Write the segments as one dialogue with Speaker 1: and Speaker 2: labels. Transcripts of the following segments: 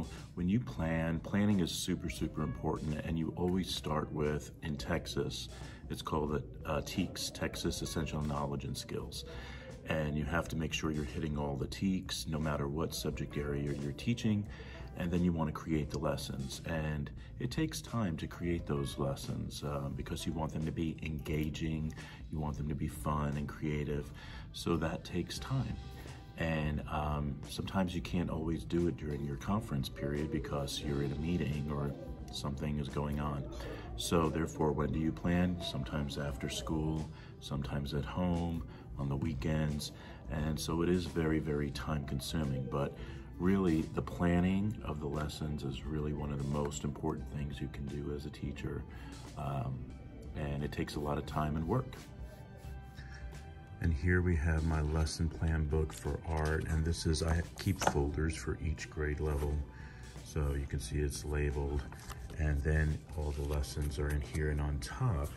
Speaker 1: So when you planning is super, super important, and you always start with, in Texas, it's called the TEKS, Texas Essential Knowledge and Skills. And you have to make sure you're hitting all the TEKS, no matter what subject area you're teaching. And then you want to create the lessons. And it takes time to create those lessons because you want them to be engaging, you want them to be fun and creative. So that takes time. And sometimes you can't always do it during your conference period because you're in a meeting or something is going on. So therefore, when do you plan? Sometimes after school, sometimes at home, on the weekends. And so it is very, very time consuming, but really the planning of the lessons is really one of the most important things you can do as a teacher. And it takes a lot of time and work. And here we have my lesson plan book for art. And this is, I keep folders for each grade level. So you can see it's labeled. And then all the lessons are in here. And on top,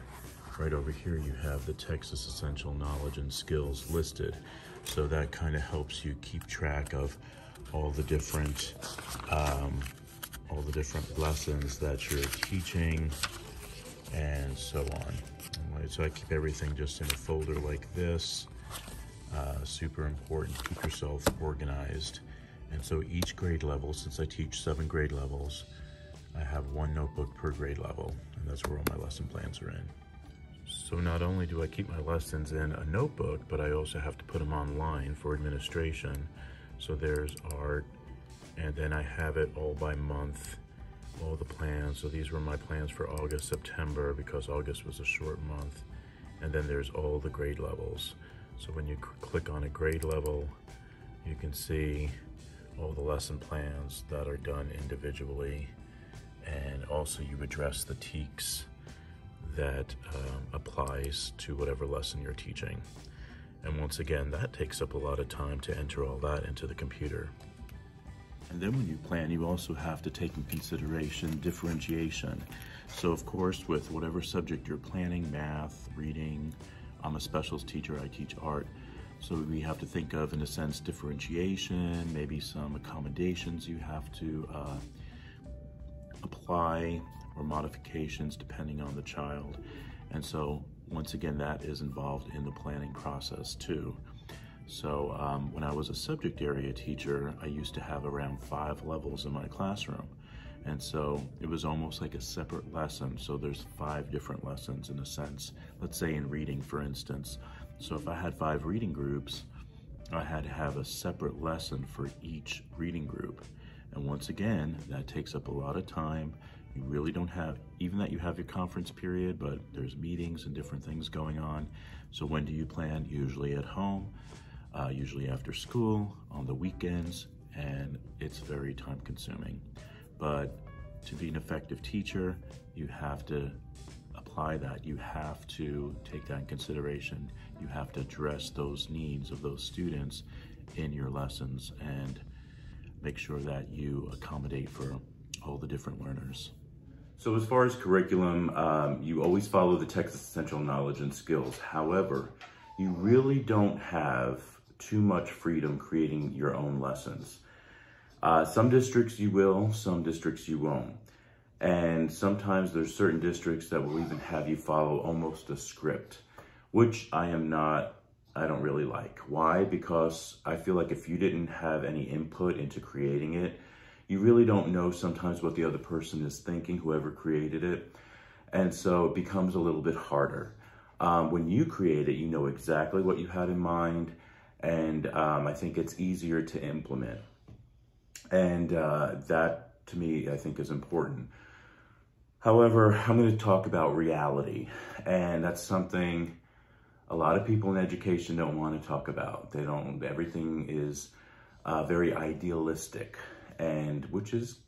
Speaker 1: right over here, you have the Texas Essential Knowledge and Skills listed. So that kind of helps you keep track of all the different lessons that you're teaching and so on. So I keep everything just in a folder like this. Super important, keep yourself organized. And so each grade level, since I teach 7 grade levels, I have 1 notebook per grade level, and that's where all my lesson plans are in. So not only do I keep my lessons in a notebook, but I also have to put them online for administration. So there's art, and then I have it all by month, all the plans. So these were my plans for August, September, because August was a short month. And then there's all the grade levels. So when you click on a grade level, you can see all the lesson plans that are done individually. And also you address the TEKS that applies to whatever lesson you're teaching. And once again, that takes up a lot of time to enter all that into the computer. And then when you plan, you also have to take in consideration differentiation. So of course, with whatever subject you're planning, math, reading, I'm a specials teacher, I teach art. So we have to think of, in a sense, differentiation, maybe some accommodations you have to apply, or modifications depending on the child. And so once again, that is involved in the planning process too. So when I was a subject area teacher, I used to have around 5 levels in my classroom. And so it was almost like a separate lesson. So there's 5 different lessons in a sense, let's say in reading, for instance. So if I had 5 reading groups, I had to have a separate lesson for each reading group. And once again, that takes up a lot of time. You really don't have, even that you have your conference period, but there's meetings and different things going on. So when do you plan? Usually at home, usually after school, on the weekends, and it's very time consuming. But to be an effective teacher, you have to apply that. You have to take that in consideration. You have to address those needs of those students in your lessons and make sure that you accommodate for all the different learners. So as far as curriculum, you always follow the Texas Essential Knowledge and Skills. However, you really don't have too much freedom creating your own lessons. Some districts you will, some districts you won't. And sometimes there's certain districts that will even have you follow almost a script, which I don't really like. Why? Because I feel like if you didn't have any input into creating it, you really don't know sometimes what the other person is thinking, whoever created it. And so it becomes a little bit harder. When you create it, you know exactly what you had in mind. And I think it's easier to implement. And that, to me, I think is important. However, I'm going to talk about reality. And that's something a lot of people in education don't want to talk about. Everything is very idealistic. And which is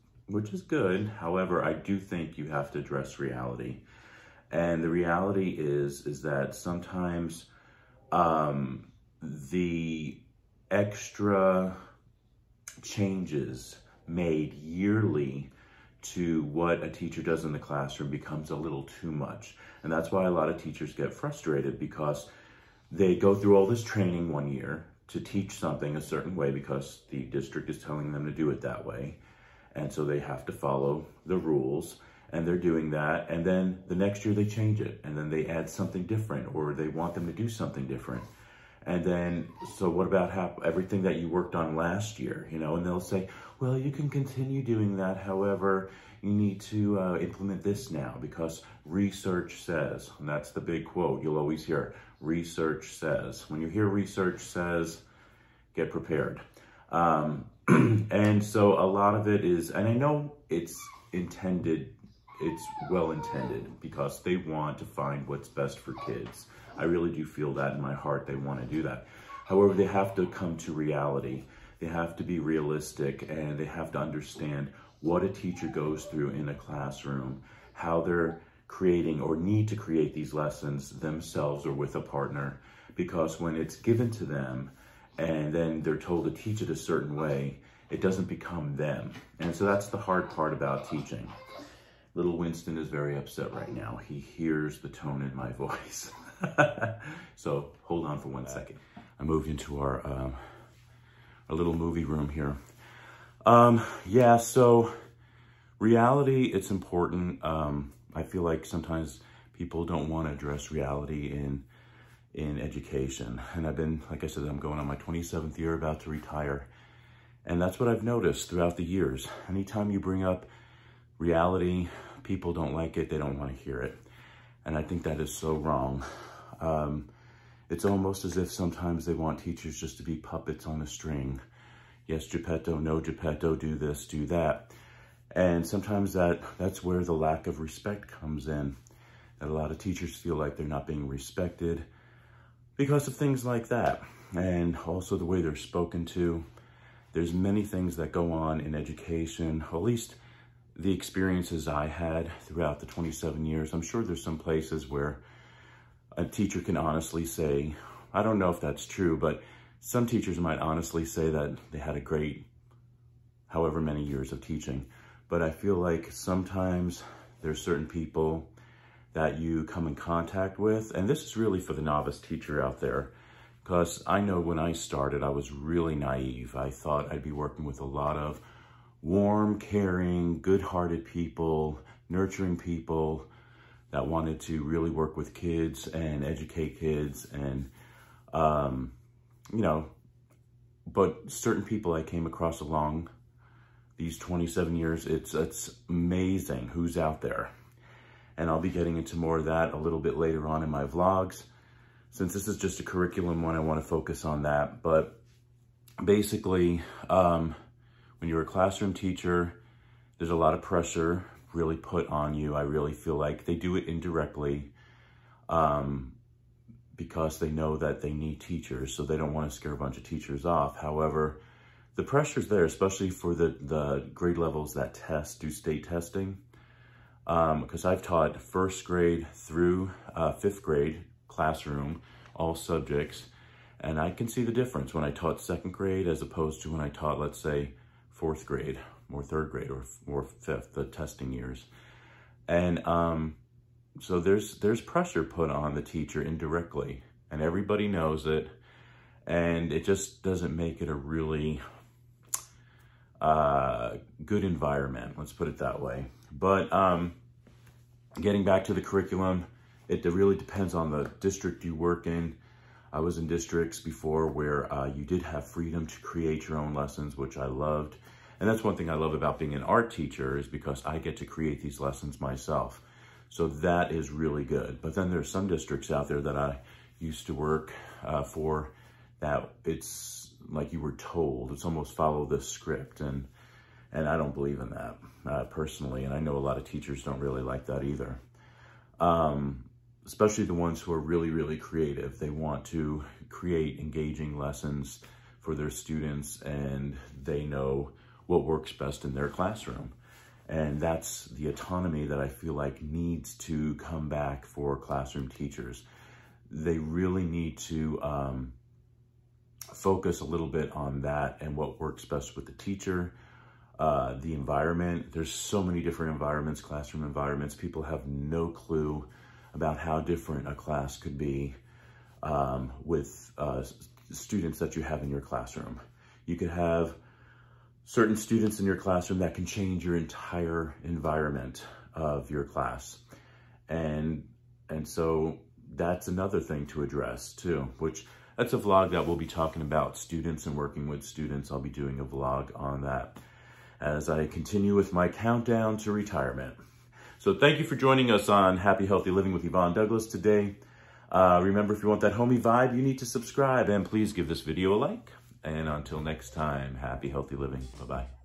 Speaker 1: good. However, I do think you have to address reality. And the reality is that sometimes the extra changes made yearly to what a teacher does in the classroom becomes a little too much. And that's why a lot of teachers get frustrated, because they go through all this training one year to teach something a certain way because the district is telling them to do it that way. And so they have to follow the rules, and they're doing that. And then the next year they change it, and then they add something different, or they want them to do something different. And then, so what about everything that you worked on last year, you know? And they'll say, well, you can continue doing that. However, you need to implement this now because research says, and that's the big quote you'll always hear, research says. When you hear research says, get prepared. And so a lot of it is, and I know it's intended, it's well intended because they want to find what's best for kids. I really do feel that in my heart, they want to do that. However, they have to come to reality. They have to be realistic, and they have to understand what a teacher goes through in a classroom, how they're creating or need to create these lessons themselves or with a partner. Because when it's given to them and then they're told to teach it a certain way, it doesn't become them. And so that's the hard part about teaching. Little Winston is very upset right now. He hears the tone in my voice. So hold on for 1 second. I moved into our little movie room here. Yeah, so reality, it's important. I feel like sometimes people don't want to address reality in education. And I've been, like I said, I'm going on my 27th year, about to retire. And that's what I've noticed throughout the years. Anytime you bring up reality, people don't like it. They don't want to hear it. And I think that is so wrong. It's almost as if sometimes they want teachers just to be puppets on a string. Yes, Geppetto, no Geppetto, do this, do that. And sometimes that's where the lack of respect comes in. That a lot of teachers feel like they're not being respected because of things like that. And also the way they're spoken to. There's many things that go on in education, at least the experiences I had throughout the 27 years. I'm sure there's some places where a teacher can honestly say, I don't know if that's true, but some teachers might honestly say that they had a great however many years of teaching. But I feel like sometimes there's certain people that you come in contact with, and this is really for the novice teacher out there, because I know when I started, I was really naive. I thought I'd be working with a lot of warm, caring, good-hearted people, nurturing people that wanted to really work with kids and educate kids. And, you know, but certain people I came across along these 27 years, it's amazing who's out there. And I'll be getting into more of that a little bit later on in my vlogs. Since this is just a curriculum one, I want to focus on that. But basically, when you're a classroom teacher, there's a lot of pressure really put on you. I really feel like they do it indirectly because they know that they need teachers, so they don't want to scare a bunch of teachers off. However, the pressure's there, especially for the grade levels that do state testing. Because I've taught first grade through fifth grade classroom, all subjects, and I can see the difference when I taught second grade as opposed to when I taught, let's say, fourth grade or third grade or fifth, the testing years. And so there's pressure put on the teacher indirectly, and everybody knows it, and it just doesn't make it a really good environment, let's put it that way. But getting back to the curriculum, it really depends on the district you work in. I was in districts before where you did have freedom to create your own lessons, which I loved. And that's one thing I love about being an art teacher, is because I get to create these lessons myself. So that is really good. But then there's some districts out there that I used to work for that it's like you were told. It's almost follow the script. And I don't believe in that personally. And I know a lot of teachers don't really like that either. Especially the ones who are really, really creative. They want to create engaging lessons for their students, and they know what works best in their classroom. And that's the autonomy that I feel like needs to come back for classroom teachers. They really need to focus a little bit on that and what works best with the teacher, the environment. There's so many different environments, classroom environments. People have no clue about how different a class could be with students that you have in your classroom. You could have certain students in your classroom that can change your entire environment of your class. And so that's another thing to address too, which that's a vlog that we'll be talking about students and working with students. I'll be doing a vlog on that as I continue with my countdown to retirement. So thank you for joining us on Happy Healthy Living with Yvonne Douglas today. Remember, if you want that homey vibe, you need to subscribe, and please give this video a like. And until next time, happy healthy living. Bye-bye.